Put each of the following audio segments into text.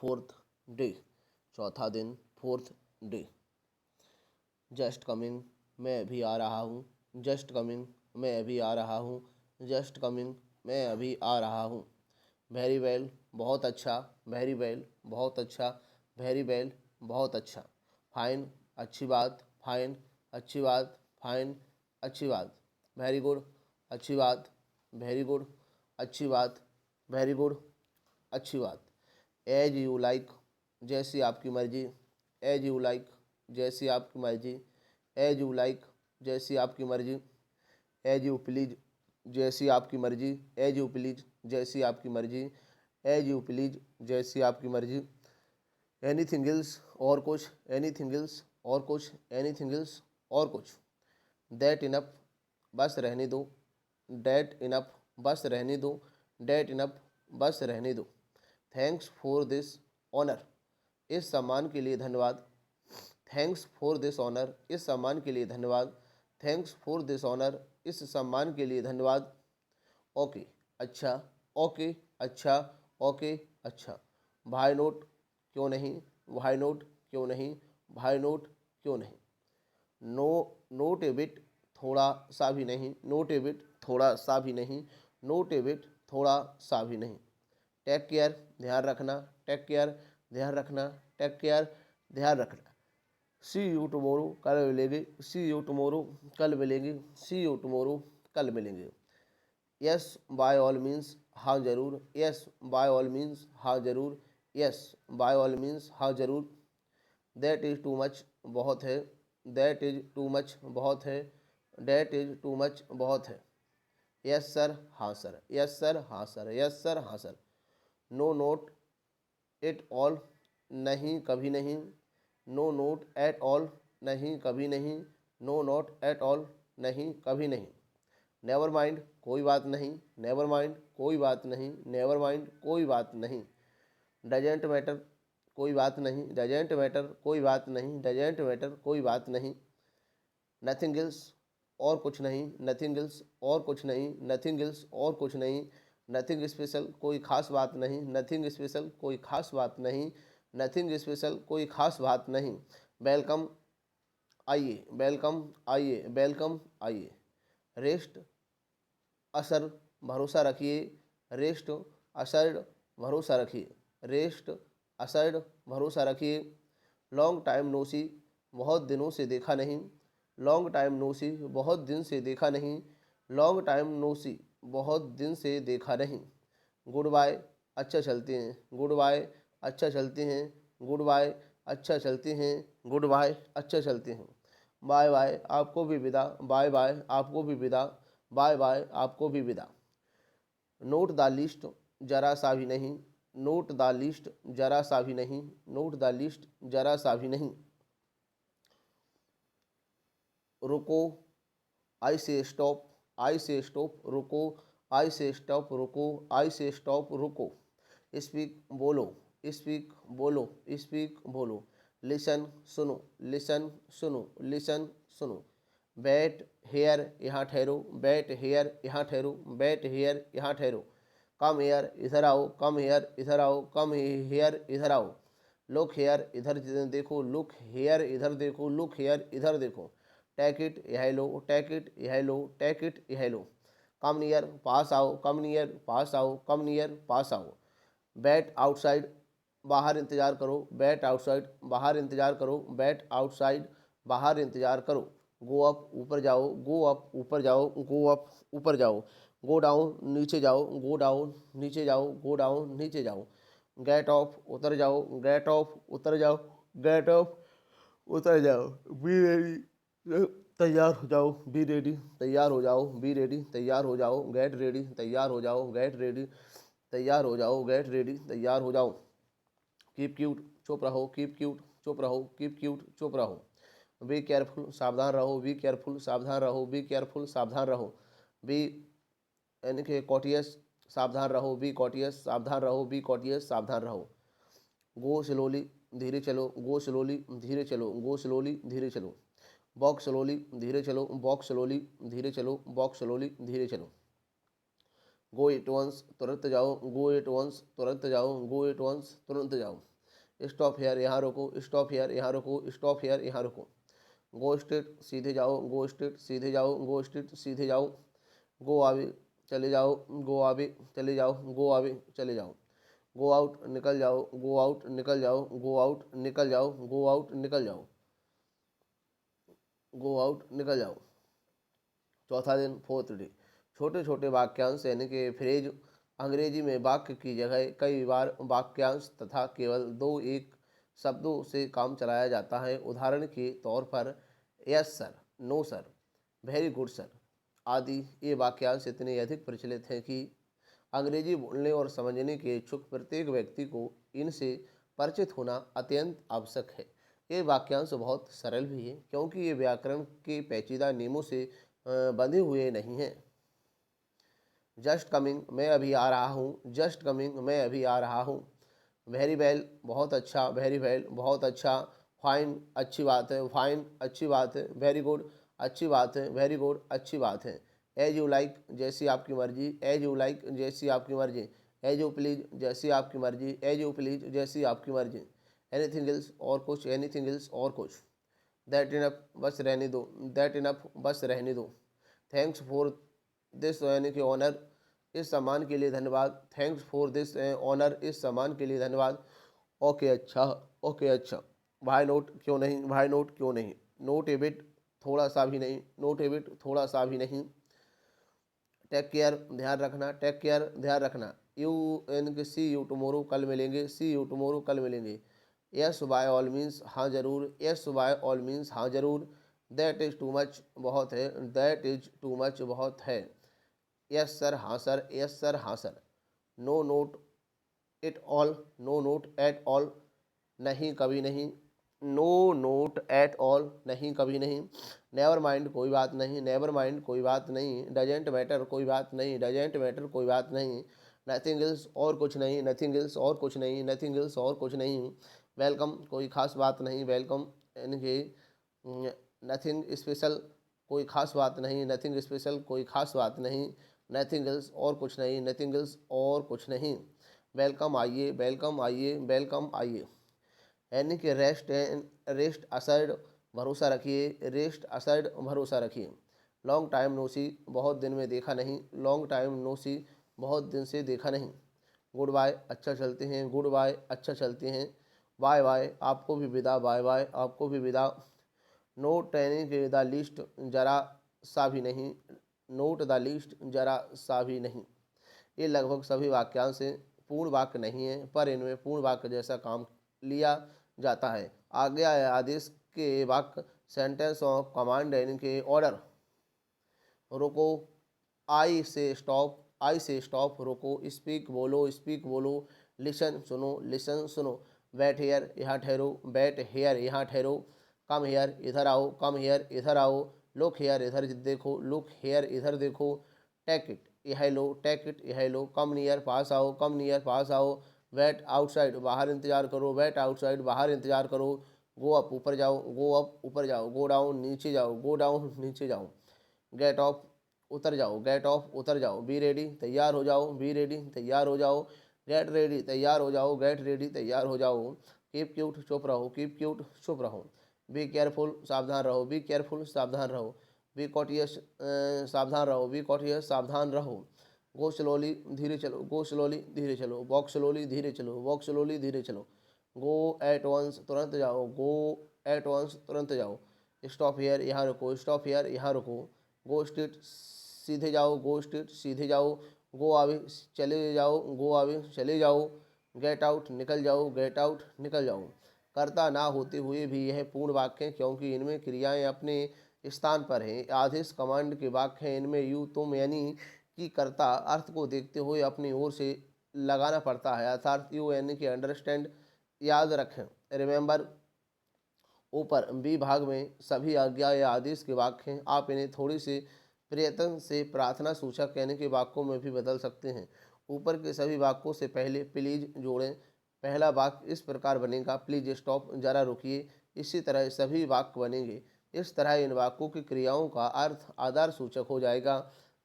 Fourth day, चौथा दिन, fourth day. Just coming, मैं अभी आ रहा हूँ, जस्ट कमिंग, मैं अभी आ रहा हूँ, जस्ट कमिंग, मैं अभी आ रहा हूँ। वेरी वेल, बहुत अच्छा, वेरी वेल, बहुत अच्छा, वेरी वेल, बहुत अच्छा। फाइन, अच्छी बात, फाइन, अच्छी बात, फाइन, अच्छी बात। वेरी गुड, अच्छी बात, वेरी गुड, अच्छी बात, वेरी गुड, अच्छी बात। एज यू लाइक, जैसी आपकी मर्जी, एज यू लाइक, जैसी आपकी मर्जी, एज यू लाइक, जैसी आपकी मर्जी, एज यू प्लीज, जैसी आपकी मर्जी, एज यू प्लीज, जैसी आपकी मर्जी, एज यू प्लीज, जैसी आपकी मर्जी। एनीथिंग एल्स, और कुछ, एनीथिंग एल्स, और कुछ, एनीथिंग एल्स, और कुछ। दैट इनफ, बस रहने दो, डैट इनफ, बस रहने दो, डैट इनफ, बस रहने दो। थैंक्स फॉर दिस ऑनर, इस सम्मान के लिए धन्यवाद। थैंक्स फॉर दिस ऑनर, इस सम्मान के लिए धन्यवाद। थैंक्स फॉर दिस ऑनर, इस सम्मान के लिए धन्यवाद। ओके, अच्छा, ओके, अच्छा, ओके, अच्छा। भाई नोट, क्यों नहीं, भाई नोट, क्यों नहीं, भाई नोट, क्यों नहीं। नो, नोट ए बिट, थोड़ा सा भी नहीं, नोट ए बिट, थोड़ा सा भी नहीं, नोट ए बिट, थोड़ा सा भी नहीं। टेक केयर, ध्यान रखना, टेक केयर, ध्यान रखना, टेक केयर, ध्यान रखना। सी यू टुमारो, कल मिलेंगे, सी यू टुमारो, कल मिलेंगे, सी यू टुमारो, कल मिलेंगे। यस बाय ऑल मीन्स, हाँ जरूर, यस बाय ऑल मीन्स, हाँ जरूर, यस बाय ऑल मीन्स, हाँ जरूर। दैट इज़ टू मच, बहुत है, दैट इज़ टू मच, बहुत है, दैट इज़ टू मच, बहुत है। यस सर, हाँ सर, यस सर, हाँ सर, यस सर, हाँ sir. No not at all, नहीं कभी नहीं, नो नोट एट ऑल, नहीं कभी नहीं, नो नोट एट ऑल, नहीं कभी नहीं। नेवर माइंड, कोई बात नहीं, नेवर माइंड, कोई बात नहीं, नेवर माइंड, कोई बात नहीं। डजेंट मैटर, कोई बात नहीं, डजेंट मैटर, कोई बात नहीं, डजेंट मैटर, कोई बात नहीं। नथिंग एल्स, और कुछ नहीं, नथिंग एल्स, और कुछ नहीं, नथिंग एल्स, और कुछ नहीं। नथिंग स्पेशल, कोई खास बात नहीं, नथिंग स्पेशल, कोई खास बात नहीं, नथिंग स्पेशल, कोई खास बात नहीं। वेलकम, आइए, वेलकम, आइए, वेलकम, आइए। रेस्ट, असर, भरोसा रखिए, रेस्ट, असर्ड, भरोसा रखिए, रेस्ट, असर्ड, भरोसा रखिए। लॉन्ग टाइम नो सी, बहुत दिनों से देखा नहीं, लॉन्ग टाइम नो सी, बहुत दिन से देखा नहीं, लॉन्ग टाइम नो सी, बहुत दिन से देखा नहीं। गुड बाय, अच्छा चलते हैं, गुड बाय, अच्छा चलते हैं, गुड बाय, अच्छा चलते हैं, गुड बाय, अच्छा चलते हैं। बाय बाय, आपको भी विदा, बाय बाय, आपको भी विदा, बाय बाय, आपको भी विदा। नोट द लिस्ट, जरा सा भी नहीं, नोट द लिस्ट, जरा सा भी नहीं, नोट द लिस्ट, जरा सा भी नहीं। रुको, आई से स्टॉप, आई से स्टॉप, रुको, आई से स्टॉप, रुको, आई से स्टॉप, रुको। स्पीक, बोलो, स्पीक, बोलो, स्पीक, बोलो। लिसन, सुनो, लिसन, सुनो, लिसन, सुनो। बैट हेयर, यहाँ ठहरो, बैट हेयर, यहाँ ठहरो, बैट हेयर, यहाँ ठहरो। कम हेयर, इधर आओ, कम हेयर, इधर आओ, कम हेयर, इधर आओ। लुक हेयर, इधर देखो, लुक हेयर, इधर देखो, लुक हेयर, इधर देखो। टेक इट, यह लो, टेक इट, यह लो, टेक इट, यह लो। कम नियर, पास आओ, कम नियर, पास आओ, कम नियर, पास आओ। बैट आउटसाइड, बाहर इंतजार करो, बैट आउटसाइड, बाहर इंतजार करो, बैट आउटसाइड, बाहर इंतजार करो। गो अप, ऊपर जाओ, गो अप, ऊपर जाओ, गो अप, ऊपर जाओ। गो डाउन, नीचे जाओ, गो डाउन, नीचे जाओ, गो डाउन, नीचे जाओ। गेट ऑफ, उतर जाओ, गेट ऑफ, उतर जाओ, गेट ऑफ, उतर जाओ। बी रेडी, तैयार हो जाओ, बी रेडी, तैयार हो जाओ, बी रेडी, तैयार हो जाओ। गेट रेडी, तैयार हो जाओ, गेट रेडी, तैयार हो जाओ, गेट रेडी, तैयार हो जाओ। कीप क्यूट, चुप रहो, कीप क्यूट, चुप रहो, कीप क्यूट, चुप रहो। बी केयरफुल, सावधान रहो, बी केयरफुल, सावधान रहो, बी केयरफुल, सावधान रहो। बी यानी कि कॉटियस, सावधान रहो, बी कॉटियस, सावधान रहो, बी कॉटियस, सावधान रहो। गो स्लोली, धीरे चलो, गो स्लोली, धीरे चलो, गो स्लोली, धीरे चलो। वॉक स्लोली, धीरे चलो, वॉक स्लोली, धीरे चलो, वॉक स्लोली, धीरे चलो। गो एट वंस, तुरंत जाओ, गो एट वंस, तुरंत जाओ, गो एट वंस, तुरंत जाओ। स्टॉप हेयर यहाँ रुको, स्टॉप हेयर यहाँ रुको, स्टॉप हेयर यहाँ रुको। गो स्ट्रेट सीधे जाओ, गो स्ट्रेट सीधे जाओ, गो स्ट्रेट सीधे जाओ। गो आवे चले जाओ, गो आवे चले जाओ, गो आवे चले जाओ। गो आउट निकल जाओ, गो आउट निकल जाओ, गो आउट निकल जाओ, गो आउट निकल जाओ, गो आउट निकल जाओ। चौथा दिन, फोर्थ डे। छोटे छोटे वाक्यांश यानी कि फ्रेज अंग्रेजी में वाक्य की जगह कई बार वाक्यांश तथा केवल दो एक शब्दों से काम चलाया जाता है। उदाहरण के तौर पर yes sir, no sir, very good sir आदि ये वाक्यांश इतने अधिक प्रचलित हैं कि अंग्रेजी बोलने और समझने के इच्छुक प्रत्येक व्यक्ति को इनसे परिचित होना अत्यंत आवश्यक है। ये वाक्यांश बहुत सरल भी है क्योंकि ये व्याकरण के पेचीदा नियमों से बंधे हुए नहीं हैं। जस्ट कमिंग, मैं अभी आ रहा हूँ, जस्ट कमिंग, मैं अभी आ रहा हूँ। वेरी वेल, बहुत अच्छा, वेरी वेल, बहुत अच्छा। फाइन, अच्छी बात है, फाइन, अच्छी बात है। वेरी गुड, अच्छी बात है, वेरी गुड, अच्छी बात है। एज यू लाइक, जैसी आपकी मर्जी, एज यू लाइक, जैसी आपकी मर्जी। एज यू प्लीज, जैसी आपकी मर्जी, एज यू प्लीज, जैसी आपकी मर्जी। एनीथिंग एल्स, और कुछ, एनीथिंग एल्स, और कुछ। दैट इनफ, बस रहने दो, दैट इनफ, बस रहने दो। थैंक्स फॉर दिस, यानी कि ऑनर, इस सम्मान के लिए धन्यवाद। थैंक्स फॉर दिस ऑनर, इस सम्मान के लिए धन्यवाद। ओके अच्छा, ओके अच्छा। भाई नोट, क्यों नहीं, भाई नोट, क्यों नहीं। नोट ए बिट, थोड़ा सा भी नहीं, नोट ए बिट, थोड़ा सा भी नहीं। टेक केयर, ध्यान रखना, टेक केयर, ध्यान रखना। यू एन के सी यू टुमोरो, कल मिलेंगे, सी यू टुमोरो, कल मिलेंगे। यस बाय ऑल मीन्स, हाँ जरूर, यस बाय ऑल मीन्स, हाँ जरूर। दैट इज़ टू मच, बहुत है, दैट इज़ टू मच, बहुत है। यस सर, हाँ सर, यस सर, हाँ sir. No not it all, no not at all, नहीं कभी नहीं। नो नोट एट ऑल, नहीं कभी नहीं। नेवर माइंड, कोई बात नहीं, नेवर माइंड, कोई बात नहीं। डजेंट मैटर, कोई बात नहीं, डजेंट मैटर, कोई बात नहीं। नथिंग एल्स, और कुछ नहीं, नथिंग एल्स, और कुछ नहीं, नथिंग एल्स, और कुछ नहीं। वेलकम, कोई खास बात नहीं, वेलकम यानी कि नथिंग स्पेशल, कोई खास बात नहीं, नथिंग स्पेशल, कोई खास बात नहीं। नथिंग एल्स, और कुछ नहीं, नथिंग एल्स, और कुछ नहीं। वेलकम आइए, वेलकम आइए, वेलकम आइए। यानी कि रेस्ट एंड रेस्ट असर्ड, भरोसा रखिए, रेस्ट असर्ड, भरोसा रखिए। लॉन्ग टाइम नो सी, बहुत दिन में देखा नहीं, लॉन्ग टाइम नो सी, बहुत दिन से देखा नहीं। गुड बाय, अच्छा चलते हैं, गुड बाय, अच्छा चलते हैं। बाय बाय, आपको भी विदा, बाय बाय, आपको भी विदा। नोट ट्रेनिंग के द लिस्ट, जरा सा भी नहीं, नोट द लिस्ट, जरा सा भी नहीं। ये लगभग सभी वाक्यांश हैं, पूर्ण वाक्य नहीं है पर इनमें पूर्ण वाक्य जैसा काम लिया जाता है। आज्ञा या आदेश के वाक्य, सेंटेंस ऑफ कमांड यानी कि ऑर्डर। रुको, आई से स्टॉप, आई से स्टॉप, रुको। स्पीक, बोलो, स्पीक, बोलो। लिसन, सुनो, लिसन, सुनो। बैठ हेयर, यहाँ ठहरो, बैठ हेयर, यहाँ ठहरो। कम हेयर, इधर आओ, कम हेयर, इधर आओ। लुक हेयर, इधर देखो, लुक हेयर, इधर देखो। टेक इट, यह लो, टेक इट, यह लो। कम नियर, पास आओ, कम नियर, पास आओ। वेट आउटसाइड, बाहर इंतजार करो, वेट आउटसाइड, बाहर इंतजार करो। गो अप, ऊपर जाओ, गो अप, ऊपर जाओ। गो डाउन, नीचे जाओ, गो डाउन, नीचे जाओ। गेट ऑफ, उतर जाओ, गेट ऑफ, उतर जाओ। बी रेडी, तैयार हो जाओ, बी रेडी, तैयार हो जाओ। गेट रेडी, तैयार हो जाओ, गेट रेडी, तैयार हो जाओ। कीप क्यूट, चुप रहो, कीप क्यूट, चुप रहो। बी केयरफुल, सावधान रहो, बी केयरफुल, सावधान रहो। बी कॉटियस, सावधान रहो, बी कॉटियस, सावधान रहो। गो स्लोली, धीरे चलो, गो स्लोली, धीरे चलो। वॉक स्लोली, धीरे चलो, वॉक स्लोली, धीरे चलो। गो एट वंस, तुरंत जाओ, गो एट वंस, तुरंत जाओ। स्टॉप हेयर, यहाँ रुको, स्टॉप हेयर, यहाँ रुको। गो स्ट्रीट, सीधे जाओ, गो स्ट्रीट, सीधे जाओ। गो आवे, चले जाओ, गो आवे, चले जाओ। गेट आउट, निकल जाओ, गेट आउट, निकल जाओ। कर्ता ना होते हुए भी यह पूर्ण वाक्य हैं क्योंकि इनमें क्रियाएं अपने स्थान पर हैं। आदेश कमांड के वाक्य हैं, इनमें यू तुम यानी कि कर्ता अर्थ को देखते हुए अपनी ओर से लगाना पड़ता है, अर्थात यू यानी कि अंडरस्टैंड, याद रखें, रिमेंबर। ऊपर बी भाग में सभी आज्ञा या आदेश के वाक्य हैं। आप इन्हें थोड़ी सी प्रयत्न से प्रार्थना सूचक यानी कि वाक्यों में भी बदल सकते हैं। ऊपर के सभी वाक्यों से पहले प्लीज जोड़ें। पहला वाक्य इस प्रकार बनेगा, प्लीज स्टॉप, जरा रुकिए। इसी तरह सभी वाक्य बनेंगे। इस तरह इन वाक्यों की क्रियाओं का अर्थ आधार सूचक हो जाएगा।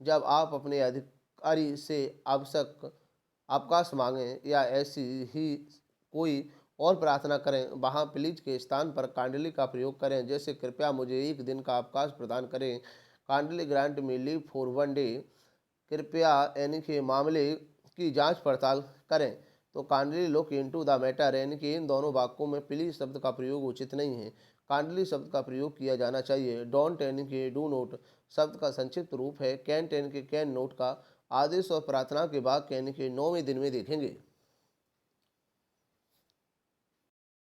जब आप अपने अधिकारी से आवश्यक अवकाश मांगें या ऐसी ही कोई और प्रार्थना करें, वहाँ प्लीज के स्थान पर काइंडली का प्रयोग करें, जैसे कृपया मुझे एक दिन का अवकाश प्रदान करें। Kindly grant me leave for one day, कृपया यानी कि मामले की जांच पड़ताल करें। तो kindly look into the matter, यानी कि इन दोनों वाक्यों में प्लीज शब्द का प्रयोग उचित नहीं है, काइंडली शब्द का प्रयोग किया जाना चाहिए। डोंट यानी कि डू नोट शब्द का संक्षिप्त रूप है। कैंट यानी कि कैन नोट का आदेश और प्रार्थना के वाक्य यानी कि 9वें दिन में देखेंगे।